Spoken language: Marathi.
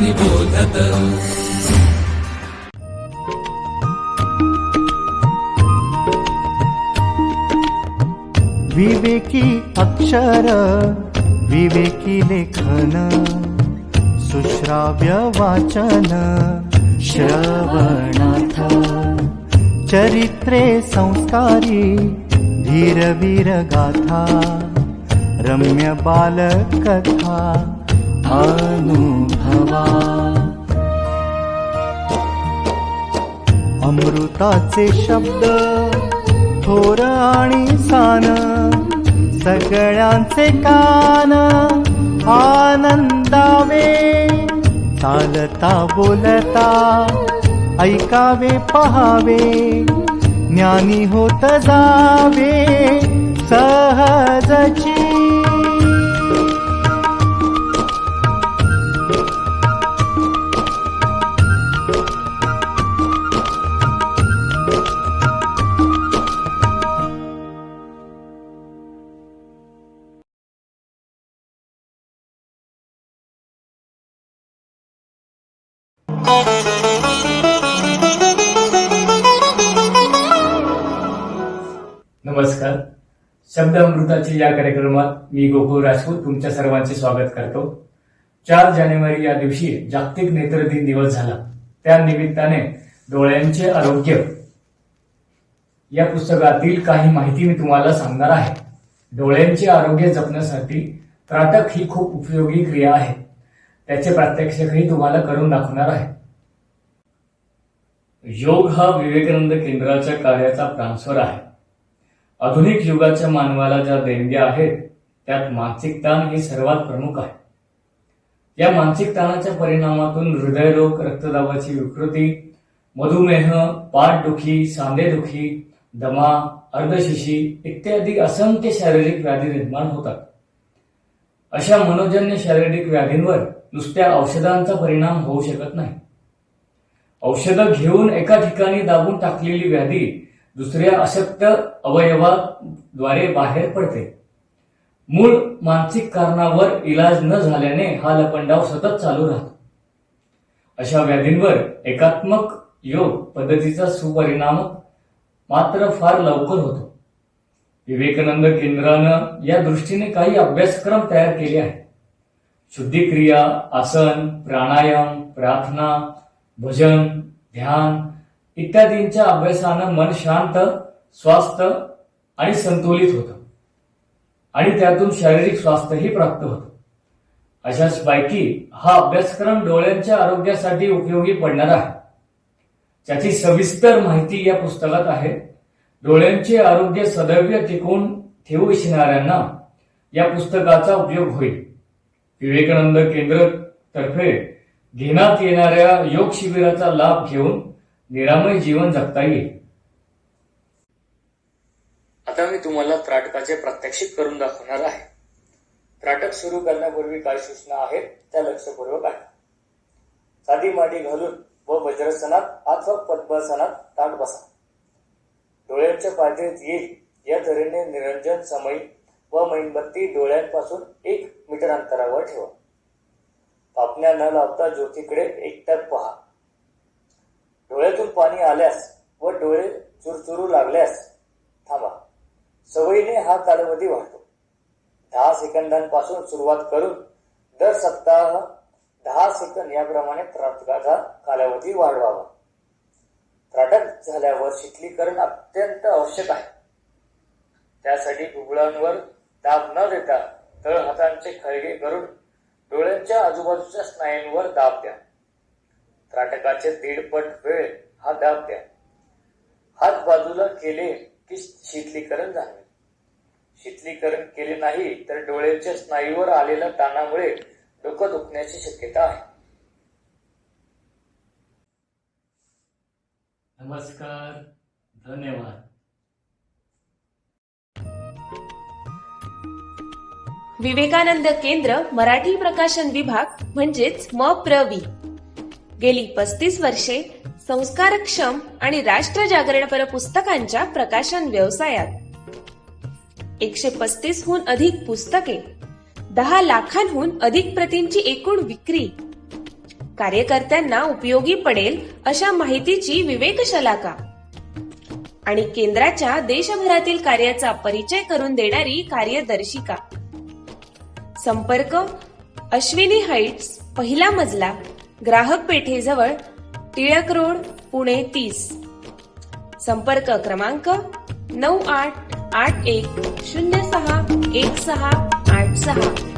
निबोधत। विवेकी अक्षर विवेकी लेखन सुश्राव्य वाचन श्रवणार्थ चरित्रे संस्कारी धीरवीर गाथा रम्य बालकथा अनुभवा अमृताचे शब्द थोर आणि सान सगळ्यांचे कान आनंदावे चालता बोलता ऐकावे पहावे ज्ञानी होत जावे सहजची। नमस्कार. शब्द अमृताची या कार्यक्रमात मी गोकुळ राजपूत तुमच्या सर्वांचे स्वागत करतो. 4 जानेवारी या दिवशी जागतिक नेत्रदिन दिवस झाला. त्या निमित्ताने डोळ्यांचे आरोग्य या पुस्तकातील काही माहिती मी तुम्हाला सांगणार आहे. डोळ्यांचे आरोग्य जपण्यासाठी त्राटक ही खूप उपयोगी क्रिया आहे. त्याचे प्रात्यक्षिकही तुम्हाला करून दाखवणार आहे. योग हा विवेकानंद केंद्राच्या कार्याचा प्रांस्वर आहे. आधुनिक युगाच्या मानवाला ज्या देणग्या आहेत त्यात मानसिक ताण ही सर्वात प्रमुख आहे. या मानसिक ताणाच्या परिणामातून हृदयरोग, रक्तदाबाची विकृती, मधुमेह, पाठदुखी, सांधेदुखी, दमा, अर्धशिशी इत्यादी असंख्य शारीरिक व्याधी निर्माण होतात. अशा मनोजन्य शारीरिक व्याधींवर नुसत्या औषधांचा परिणाम होऊ शकत नाही. औषधं घेऊन एका ठिकाणी दाबून टाकलेली व्याधी दुसऱ्या अशक्त अवयवाद्वारे बाहेर पडते. मूळ मानसिक कारणावर इलाज न झाल्याने हा लपंडाव सतत चालू राहतो. अशा व्याधींवर एकात्मक योग पद्धतीचा सुपरिणाम मात्र फार लवकर होतो. विवेकानंद केंद्रानं या दृष्टीने काही अभ्यासक्रम तयार केले आहेत. शुद्धिक्रिया, आसन, प्राणायाम, प्रार्थना, भजन, ध्यान इत्यादींच्या अभ्यासानं मन शांत, स्वस्थ आणि संतुलित होतं आणि त्यातून शारीरिक स्वास्थ्यही प्राप्त होतं. अशाच पैकी हा अभ्यासक्रम डोळ्यांच्या आरोग्यासाठी उपयोगी पडणार आहे. त्याची सविस्तर माहिती या पुस्तकात आहे. डोळ्यांचे आरोग्य सदैव टिकवून ठेवू इच्छिणाऱ्यांना या पुस्तकाचा उपयोग होईल. विवेकानंद केंद्र तर्फे घेण्यात येणाऱ्या योग शिबिराचा लाभ घेऊन निरामय जीवन जगता येईल. आता मी तुम्हाला त्राटकाचे प्रात्यक्षिक करून दाखवणार आहे. त्राटक सुरू करण्यापूर्वी काही सूचना आहेत त्या लक्षपूर्वक आहेत. साधी मांडी घालून व वज्रासनात अथवा पद्मासनात ताठ बसा. डोळ्यांच्या पाठीत येईल या तऱ्हेने निरंजन समय व मेणबत्ती डोळ्यांपासून 1 मीटर अंतरावर ठेवा. पापण्या न लावता ज्योतीकडे एकटक पहा. डोळ्यातून पाणी आल्यास व डोळे चुरचुरू लागल्यास थांबा. सवयीने हा कालावधी वाढतो. 10 सेकंदांपासून सुरुवात करून दर सप्ताह 10 सेकंद याप्रमाणे त्राटकाचा कालावधी वाढवावा. त्राटक झाल्यावर शीतलीकरण अत्यंत आवश्यक आहे. त्यासाठी बुबुळांवर दाब न देता तळहातांचे खळगे करून डोळ्यांच्या आजूबाजूच्या स्नायूंवर दाब द्या. त्राटकाचे 1.5 पट वेळ हा दाब द्या. हात बाजूला केले की शीतलीकरण झाले. शीतलीकरण केले नाही तर डोळ्यांच्या स्नायूवर आलेल्या ताणामुळे डोकं दुखण्याची शक्यता आहे. नमस्कार. धन्यवाद. विवेकानंद केंद्र मराठी प्रकाशन विभाग म्हणजेच MPRV गेली 35 वर्षे संस्कारक्षम आणि राष्ट्र जागरणपर पुस्तकांच्या प्रकाशन व्यवसायात 135 हून अधिक पुस्तके, 10 लाखांहून अधिक प्रतींची एकूण विक्री, कार्यकर्त्यांना उपयोगी पडेल अशा माहितीची विवेकशलाका आणि केंद्राच्या देशभरातील कार्याचा परिचय करून देणारी कार्यदर्शिका. संपर्क अश्विनी हाईट्स, पहिला मजला, ग्राहक पेठेजवळ, टिळक रोड, पुणे 30. संपर्क क्रमांक 9881061686.